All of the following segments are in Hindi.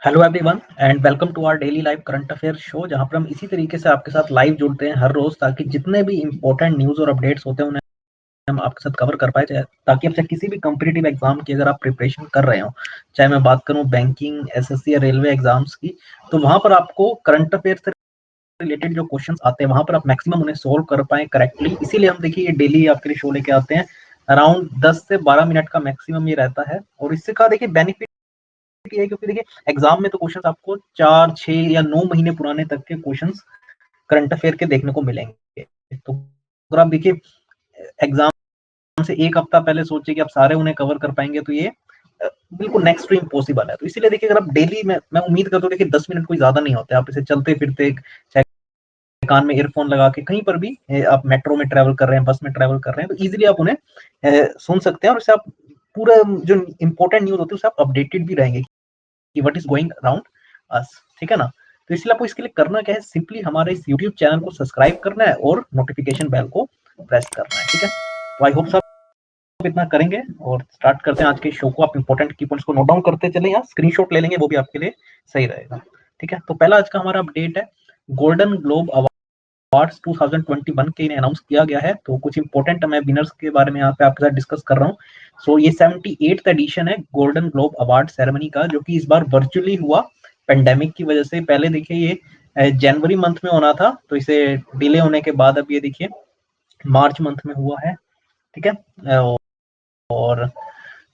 Hello everyone and welcome to our daily live current affair show, जहां पर हम इसी तरीके से आपके साथ लाइव जुड़ते हैं हर रोज, ताकि जितने भी इंपॉर्टेंट न्यूज़ और अपडेट्स होते हैं उन्हें हम आपके साथ कवर कर पाए, ताकि आपसे किसी भी कॉम्पिटिटिव एग्जाम की अगर आप प्रिपरेशन कर रहे हो, चाहे मैं बात करूं बैंकिंग, एसएससी या रेलवे एग्जाम्स की, तो वहां पर आपको करंट अफेयर से रिलेटेड जो क्वेश्चंस आते हैं वहां पर आप मैक्सिमम उन्हें सोल्व कर पाए करेक्टली। इसीलिए हम देखिए ये डेली आपके लिए शो लेके आते हैं। अराउंड 10 से 12 मिनट का मैक्सिमम ये रहता है, और इससे का देखिए बेनिफिट है, क्योंकि देखिए एग्जाम में तो क्वेश्चंस आपको 4, 6 या 9 महीने पुराने तक के क्वेश्चंस करंट अफेयर के देखने को मिलेंगे। तो अगर आप देखिए एग्जाम से एक हफ्ता पहले सोचिए कि आप सारे उन्हें कवर कर पाएंगे, तो ये बिल्कुल नेक्स्ट टू इम्पॉसिबल है। तो इसीलिए देखिए अगर आप डेली में, मैं उम्मीद करता हूँ देखिए 10 मिनट कोई ज्यादा नहीं होते, आप इसे चलते फिरते, चाहे कान में ईयरफोन लगा के कहीं पर भी, आप मेट्रो में ट्रेवल कर रहे हैं, बस में ट्रेवल कर रहे हैं, तो इजीली आप उन्हें सुन सकते हैं, और इससे आप पूरा जो इंपॉर्टेंट न्यूज होती है उससे आप अपडेटेड भी रहेंगे कि what is going around us. ठीक है ना? तो इसलिए आपको इसके लिए करना क्या है, सिंपली हमारे इस यूट्यूब चैनल को सब्सक्राइब करना है और नोटिफिकेशन बेल को प्रेस करना है। ठीक है, तो आई होप सब इतना करेंगे, और स्टार्ट करते हैं आज के शो को। आप इंपॉर्टेंट की पॉइंट्स को नोट डाउन करते चले, या स्क्रीनशॉट ले लेंगे, वो भी आपके लिए सही रहेगा। ठीक है, तो पहला आज का हमारा अपडेट है, गोल्डन ग्लोब अवार्ड्स 2021 के इन्हें अनाउंस किया गया है। तो कुछ इंपॉर्टेंट मैं विनर्स के बारे में यहाँ पे आपके साथ डिस्कस कर रहा हूँ। सो ये 78th एडिशन है गोल्डन ग्लोब अवार्ड सेरेमनी का, जो कि इस बार वर्चुअली हुआ पेंडेमिक की वजह से। पहले देखिए ये जनवरी मंथ में होना था, तो इसे डिले होने के बाद अब ये देखिए मार्च मंथ में हुआ है। ठीक है, और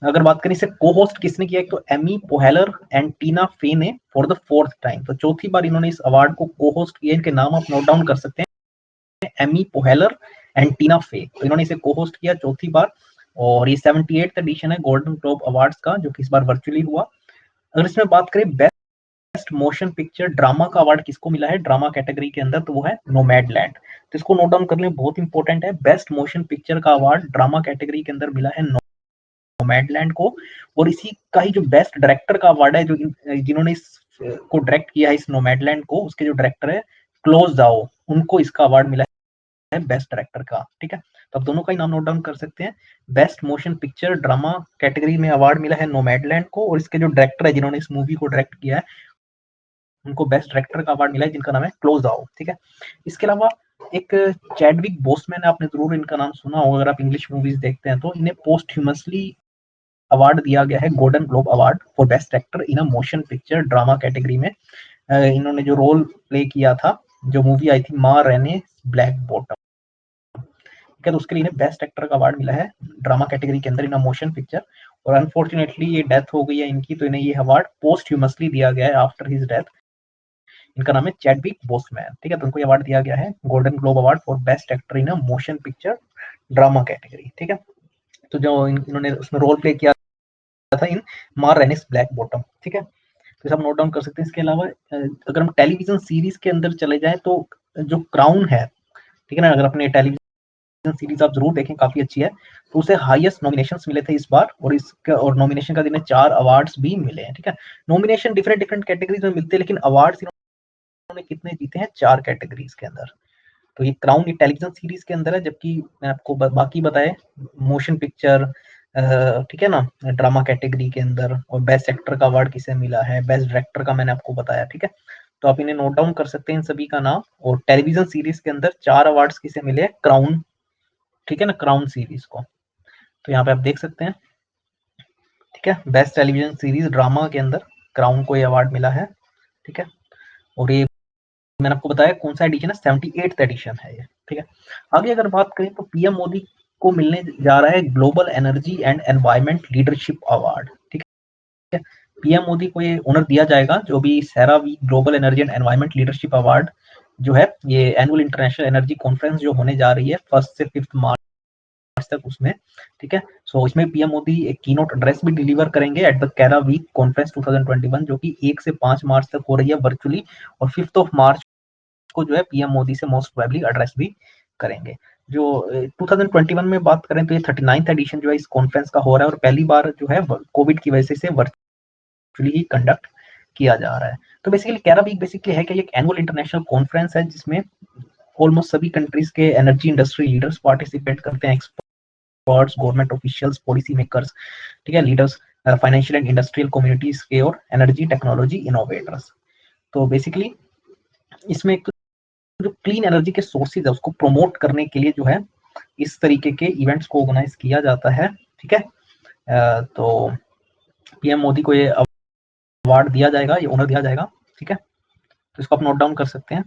अगर बात करें इसे को होस्ट किसने किया, एक तो एमी पोहेलर एंड टीना फे ने फॉर द 4th टाइम, तो चौथी बार इन्होंने इस अवार्ड को को होस्ट किया। इनके नाम आप नोट डाउन कर सकते हैं, एमी पोहेलर एंड टीना फे, तो इन्होंने इसे को होस्ट किया चौथी बार। और ये 78th एडिशन है गोल्डन ग्लोब अवार्ड्स का, जो कि इस बार वर्चुअली हुआ। अगर इसमें बात करें बेस्ट मोशन पिक्चर ड्रामा का अवार्ड किसको मिला है ड्रामा कैटेगरी के अंदर, तो वो है नोमैडलैंड। तो इसको नोट डाउन कर लें, बहुत इंपॉर्टेंट है। बेस्ट मोशन पिक्चर का अवार्ड ड्रामा कैटेगरी के अंदर मिला है नोमैडलैंड को। और इसी का ही जो बेस्ट डायरेक्टर का अवार्ड है, जो जिन्होंने इस को डायरेक्ट किया है, इस नोमैडलैंड को, उसके जो डायरेक्टर है क्लोज जाओ, उनको इसका अवार्ड मिला है बेस्ट डायरेक्टर का। ठीक है, तो आप दोनों का ही नाम नोट डाउन कर सकते हैं। Best motion picture drama category में अवार्ड मिला है नोमैडलैंड को, और इसके जो डायरेक्टर है जिन्होंने इस मूवी को डायरेक्ट किया है, उनको बेस्ट डायरेक्टर का अवार्ड मिला है, जिनका नाम है क्लोज आओ। ठीक है, इसके अलावा एक चैडविक बोसमैन, आपने जरूर इनका नाम सुना होगा अगर आप इंग्लिश मूवीज देखते हैं, तो इन्हें पोस्टह्यूमसली अवार्ड दिया गया है golden globe award for best actor in a motion picture drama category में। इन्होंने जो रोल प्ले किया था, जो मूवी आई थी माँ रहने ब्लैक बॉटम, ठीक है, तो उसके लिए इन्हें बेस्ट एक्टर का अवार्ड मिला है ड्रामा कैटेगरी के अंदर इन अ मोशन पिक्चर। और अनफॉर्चुनेटली ये डेथ हो गई है इनकी, तो इन्हें ये अवार्ड पोस्टह्यूमसली दिया गया है आफ्टर हिज डेथ। इनका नाम है चैडविक बोसमैन। ठीक है, तो उनको ये अवार्ड दिया गया है golden globe award for best actor in a motion picture drama category. ठीक है, तो जो इन्होंने उसमें रोल प्ले किया था इन मार रेनिस ब्लैक बॉटम। ठीक है, तो सब नोट डाउन कर सकते हैं। इसके अलावा अगर हम टेलीविजन सीरीज के अंदर चले जाएं, तो जो क्राउन है, ठीक है ना, अगर अपने टेलीविजन सीरीज आप जरूर देखें, काफी अच्छी है, तो उसे हाईएस्ट नॉमिनेशन मिले थे इस बार, और इसका और नॉमिनेशन का दिन 4 अवार्ड्स भी मिले हैं। ठीक है, नॉमिनेशन डिफरेंट डिफरेंट कैटेगरीज में मिलते हैं, लेकिन अवार्ड्स इन्होंने कितने जीते हैं, 4 कैटेगरीज के अंदर। तो ये क्राउन ये टेलीविजन सीरीज के अंदर है, जबकि मैं आपको बाकी बताए मोशन पिक्चर, ठीक है ना, ड्रामा कैटेगरी के अंदर। और बेस्ट एक्टर का अवार्ड किसे मिला है, बेस्ट डायरेक्टर का मैंने आपको बताया। ठीक है, तो आप इन्हें नोट डाउन कर सकते हैं इन सभी का नाम। और टेलीविजन सीरीज के अंदर 4 अवार्ड्स किसे मिले, क्राउन, ठीक है ना, क्राउन सीरीज को। तो यहाँ पे आप देख सकते हैं। ठीक है, बेस्ट टेलीविजन सीरीज ड्रामा के अंदर क्राउन को ये अवार्ड मिला है। ठीक है, और ये मैंने आपको बताया कौन सा एडिशन है, 78th एडिशन है ये। ठीक है, आगे अगर बात करें तो पीएम मोदी को मिलने जा रहा है global energy and environment leadership award. ठीक है, पीएम मोदी को ये ऑनर दिया जाएगा, जो भी CERAWeek global energy and environment leadership award जो है, ये एनुअल इंटरनेशनल एनर्जी कॉन्फ्रेंस जो होने जा रही है 1 से 5 मार्च तक उसमें। ठीक है, सो इसमें पीएम मोदी एक कीनोट एड्रेस भी डिलीवर करेंगे एट द कैरा वीक कॉन्फ्रेंस 2021, जो कि 1 से 5 मार्च तक हो रही है वर्चुअली। और 5th ऑफ मार्च को जो है पीएम मोदी से मोस्ट प्रोबेबली एड्रेस भी करेंगे। जो 2021 में बात करें, तो ये 39th एडिशन जो है इस कॉन्फ्रेंस का हो रहा है, और पहली बार जो है कोविड की वजह से वर्चुअली ही कंडक्ट किया जा रहा है। तो बेसिकली कैरा वीक बेसिकली है कि एक एनुअल इंटरनेशनल कॉन्फ्रेंस है, जिसमें ऑलमोस्ट सभी कंट्रीज के एनर्जी इंडस्ट्री लीडर्स पार्टिसिपेट करते हैं, experts, government officials, policy makers, ठीक है, leaders. Financial and industrial communities के और एनर्जी टेक्नोलॉजी इनोवेटर्स। तो बेसिकली इसमें एक जो क्लीन एनर्जी के सोर्सेज है उसको प्रमोट करने के लिए जो है इस तरीके के इवेंट्स को ऑर्गेनाइज किया जाता है। ठीक है, तो पीएम मोदी को ये अवार्ड दिया जाएगा, ये ऑनर दिया जाएगा। ठीक है, तो इसको आप नोट डाउन कर सकते हैं।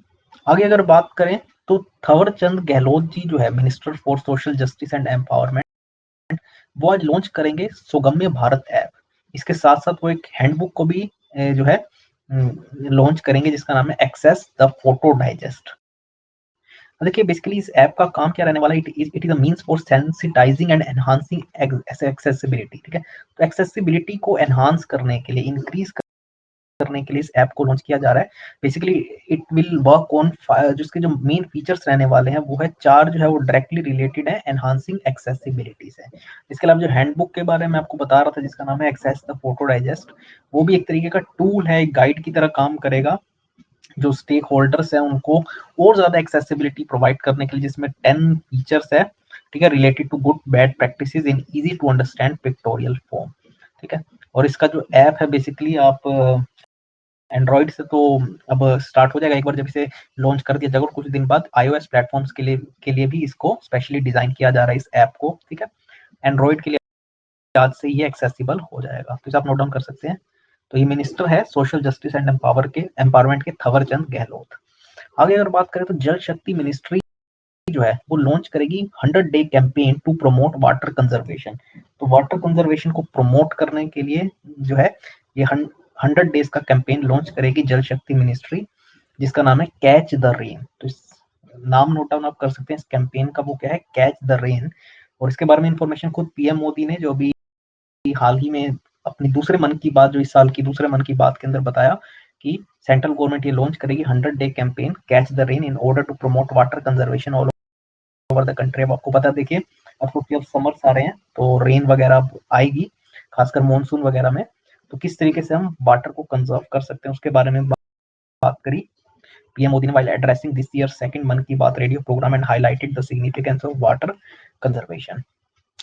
आगे अगर बात करें तो थावर चंद गहलोत जी जो है minister for social justice and empowerment, वो आज लॉन्च करेंगे सुगम्य भारत ऐप। इसके साथ साथ वो एक हैंडबुक को भी जो है लॉन्च करेंगे जिसका नाम है एक्सेस द फोटो डाइजेस्ट। देखिए बेसिकली इस ऐप का काम क्या रहने वाला है, it is a means for sensitising and enhancing accessibility. ठीक है, तो एक्सेसिबिलिटी को एनहांस करने के लिए, इंक्रीज करने के लिए इस ऐप को लॉन्च किया जा रहा है। Basically it will work on जिसके जो मेन फीचर्स रहने वाले हैं वो है 4 जो है वो डायरेक्टली रिलेटेड है एनहांसिंग एक्सेसिबिलिटी से। इसके अलावा जो हैंडबुक के बारे में आपको बता रहा था जिसका नाम है एक्सेस द फोटो डाइजेस्ट, वो भी एक तरीके का टूल है, एक गाइड की तरह काम करेगा जो स्टेक होल्डर्स है उनको और ज्यादा एक्सेसिबिलिटी प्रोवाइड करने के लिए, जिसमें 10 फीचर्स है। ठीक है, related to good bad practices in easy to understand pictorial form. ठीक है, और इसका जो ऐप है बेसिकली आप एंड्रॉइड से तो अब स्टार्ट हो जाएगा एक बार जब इसे लॉन्च कर दिया जाएगा, और कुछ दिन बाद iOS प्लेटफॉर्म्स के लिए भी इसको स्पेशली डिजाइन किया जा रहा है इस ऐप को। ठीक है, एंड्रॉइड के लिए आज से ये एक्सेसिबल हो जाएगा, तो इसे आप नोट डाउन कर सकते हैं। तो ये मिनिस्टर है सोशल जस्टिस एंड एम्पावरमेंट के थावरचंद गहलोत। आगे अगर बात करें तो जल शक्ति मिनिस्ट्री जो है वो लॉन्च करेगी 100 day campaign to promote water conservation. तो वाटर कंजर्वेशन को प्रमोट करने के लिए जो है ये 100 डेज का कैंपेन लॉन्च करेगी जल शक्ति मिनिस्ट्री, जिसका नाम है कैच द रेन। तो इस नाम नोट डाउन आप कर सकते हैं इस कैंपेन का, वो क्या है, कैच द रेन। और इसके बारे में इंफॉर्मेशन खुद पीएम मोदी ने जो अभी हाल ही में अपनी दूसरे मन की बात, जो इस साल की दूसरे मन की बात के अंदर बताया कि सेंट्रल गवर्नमेंट ये लॉन्च करेगी 100 day campaign catch the rain in order to promote water conservation all over the country. अब आपको पता है, देखिए अब क्योंकि अब समर्स आ रहे हैं तो रेन वगैरह अब आएगी, खासकर मानसून वगैरह में, तो किस तरीके से हम वाटर को कंजर्व कर सकते हैं उसके बारे में बात करी पीएम मोदी ने while addressing this year second Mann ki Baat radio program and highlighted the significance of water conservation.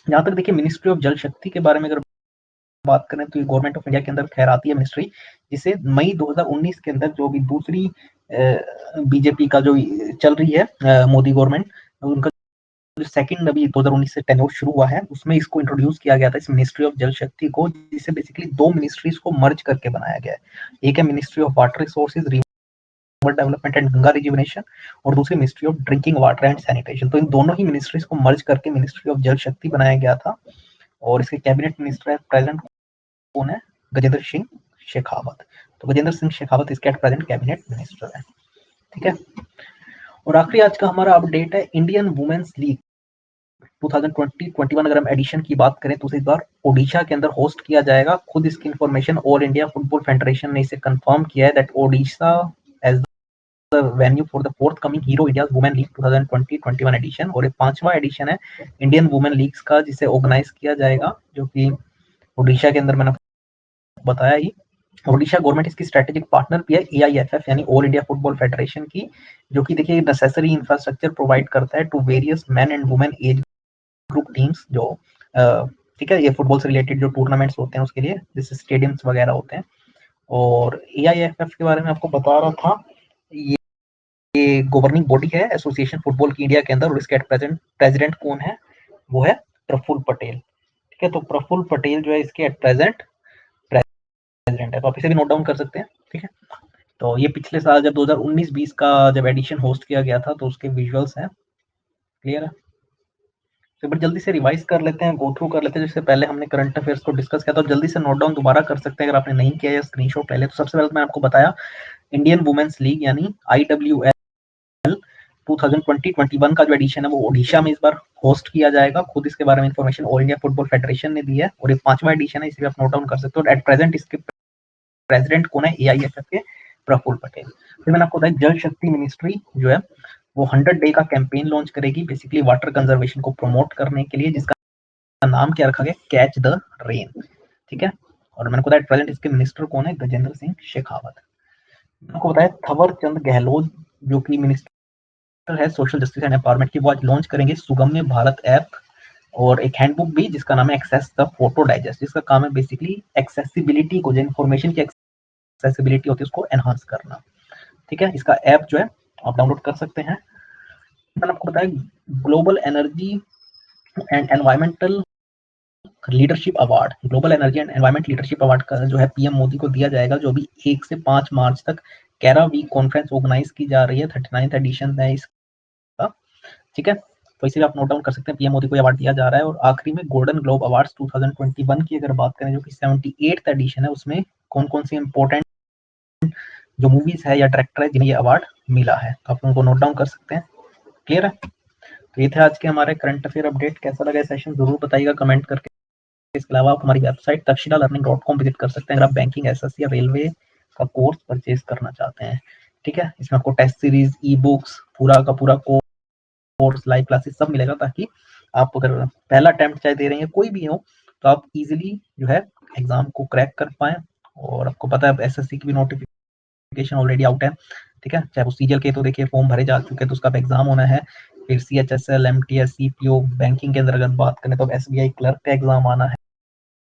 जहां तक देखिए मिनिस्ट्री ऑफ जल शक्ति के बारे में अगर बात करें तो ये गवर्नमेंट ऑफ इंडिया के अंदर खैराती है मिनिस्ट्री, जिसे मई 2019 के अंदर जो भी दूसरी बीजेपी का जो चल रही है मोदी गवर्नमेंट, उनका जो सेकंड अभी 2019 से टेन्योर शुरू हुआ है उसमें इसको इंट्रोड्यूस किया गया था इस मिनिस्ट्री ऑफ जल शक्ति को, जिसे बेसिकली 2 मिनिस्ट्रीज को मर्ज करके बनाया गया है। एक है ministry of water resources river development and Ganga rejuvenation, और दूसरी ministry of drinking water and sanitation. तो इन दोनों ही मिनिस्ट्रीज को मर्ज करके मिनिस्ट्री ऑफ जल शक्ति बनाया गया था। और इसके कैबिनेट मिनिस्टर है प्रेजेंट कौन है, गजेंद्र सिंह शेखावत। तो गजेंद्र सिंह शेखावत इसके एट प्रेजेंट कैबिनेट मिनिस्टर है। ठीक है, और आखिरी आज का हमारा अपडेट है इंडियन वुमेन्स लीग 2020-21 अगर हम एडिशन की बात करें तो इस बार ओडिशा के अंदर होस्ट किया जाएगा। खुद इसकी information All India Football Federation ने इसे कंफर्म किया है that Odisha as the venue for the fourth coming Hero India women league 2020-21 edition. और एक 5वां एडिशन है इंडियन वुमेन लीग्स का जिसे ऑर्गेनाइज किया जाएगा, जो कि ओडिशा के अंदर मैंने बताया ही। ओडिशा गवर्नमेंट इसकी स्ट्रेटेजिक पार्टनर भी है एआईएफएफ यानी ऑल इंडिया फुटबॉल फेडरेशन की, जो कि देखिए नेसेसरी इंफ्रास्ट्रक्चर प्रोवाइड करता है to various men and women age group teams जो ठीक है ये फुटबॉल से रिलेटेड जो टूर्नामेंट्स होते हैं उसके लिए, जैसे स्टेडियम्स वगैरह होते हैं। और एआईएफएफ के बारे में आपको बता रहा था, ये गवर्निंग बॉडी है एसोसिएशन फुटबॉल की इंडिया के अंदर, और इसके एट प्रेजेंट प्रेसिडेंट कौन है, वो है प्रफुल्ल पटेल। ठीक है, तो प्रफुल्ल पटेल जो है इसके एट प्रेजेंट प्रेसिडेंट है, तो आप इसे भी नोट डाउन कर सकते हैं। ठीक है, तो ये पिछले साल जब 2019-20 का जब एडिशन होस्ट किया गया था तो उसके विजुअल्स हैं, क्लियर है। तो एक बार जल्दी से रिवाइज कर लेते हैं, गो थ्रू कर लेते हैं, जिससे पहले हमने करंट अफेयर्स को डिस्कस किया था, जल्दी से नोट डाउन दोबारा कर सकते हैं अगर आपने नहीं किया या स्क्रीनशॉट ले ले। तो सबसे पहले मैंने आपको बताया इंडियन वुमेन्स लीग यानी IWL 2020-21 का जो एडिशन है वो ओडिशा में इस बार होस्ट किया जाएगा। खुद इसके बारे में information All India Football Federation ने दी है, और ये 5वां एडिशन है, इसे भी आप नोट डाउन कर सकते हो। एट प्रेजेंट इसके प्रेसिडेंट कौन है, एआईएफएफ के प्रफुल्ल पटेल। फिर मैंने आपको बताया जल शक्ति मिनिस्ट्री जो है वो 100 डे का कैंपेन लॉन्च करेगी बेसिकली वाटर कंजर्वेशन को प्रमोट करने के लिए, जिसका नाम क्या रखा गया, कैच द रेन। ठीक है, और मैंने बताया प्रेजेंट इसके मिनिस्टर कौन है, गजेंद्र सिंह शेखावत। मैंने आपको बताया थावर चंद गहलोत जो कि मिनिस्टर है सोशल जस्टिस एंड एम्पावरमेंट की, वो आज लॉन्च करेंगे सुगम्य भारत ऐप और एक हैंडबुक भी जिसका नाम है एक्सेस द फोटो डाइजेस्ट, जिसका काम है बेसिकली एक्सेसिबिलिटी को, जो इन्फॉर्मेशन की एक्सेसिबिलिटी होती है उसको एनहांस करना। ठीक है, इसका ऐप जो है आप डाउनलोड कर सकते हैं। मैंने आपको बताया global energy and environmental leadership award, global energy and environment leadership award का जो है पीएम मोदी को दिया जाएगा, जो अभी 1 से 5 मार्च तक कैरा वीक कॉन्फ्रेंस ऑर्गेनाइज की जा रही है। 39th एडिशन है इसका। ठीक है, तो इसीलिए आप नोट डाउन कर सकते हैं, पीएम मोदी को अवार्ड दिया जा रहा है। और आखिरी में गोल्डन ग्लोब अवार्ड्स 2021 की अगर बात करें, जो कि 78th एडिशन है, उसमें कौन कौन सी इंपॉर्टेंट जो मूवीज है या डायरेक्टर है जिन्हें ये अवार्ड मिला है, तो आप उनको नोट डाउन कर सकते हैं। क्लियर है? तो ये थे आज के हमारे करंट अफेयर अपडेट। कैसा लगा सेशन जरूर बताइएगा कमेंट करके। इसके अलावा आप हमारी वेबसाइट takshilalearning.com विजिट कर सकते हैं अगर आप बैंकिंग, एसएससी या रेलवे का कोर्स परचेज करना चाहते हैं। ठीक है, इसमें आपको टेस्ट सीरीज, ई बुक्स, पूरा का पूरा कोर्स, लाइव क्लासेस सब मिलेगा, ताकि आप अगर पहला अटेम्प्ट चाहे दे रहे हैं कोई भी हो, तो आप इजीली जो है एग्जाम को क्रैक कर पाए। और आपको पता है एसएससी की भी नोटिफिकेशन ऑलरेडी आउट है। ठीक है, चाहे वो सीजीएल के, तो देखिए फॉर्म भरे जा चुके हैं, तो उसका एग्जाम होना है। फिर सीएचएसएल, एमटीएस, सीपीओ, बैंकिंग के अंदर अगर बात करें तो एसबीआई क्लर्क का एग्जाम आना है।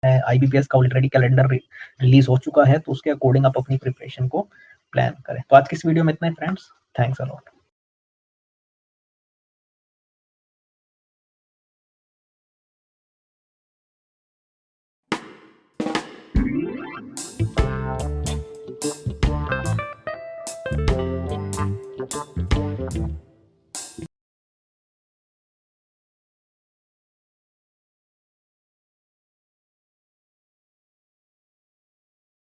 आईबीपीएस का ऑलरेडी कैलेंडर रिलीज हो चुका है, तो उसके अकॉर्डिंग आप अपनी प्रिपरेशन को प्लान करें। तो आज की इस वीडियो में इतना ही फ्रेंड्स, थैंक्स अ लॉट।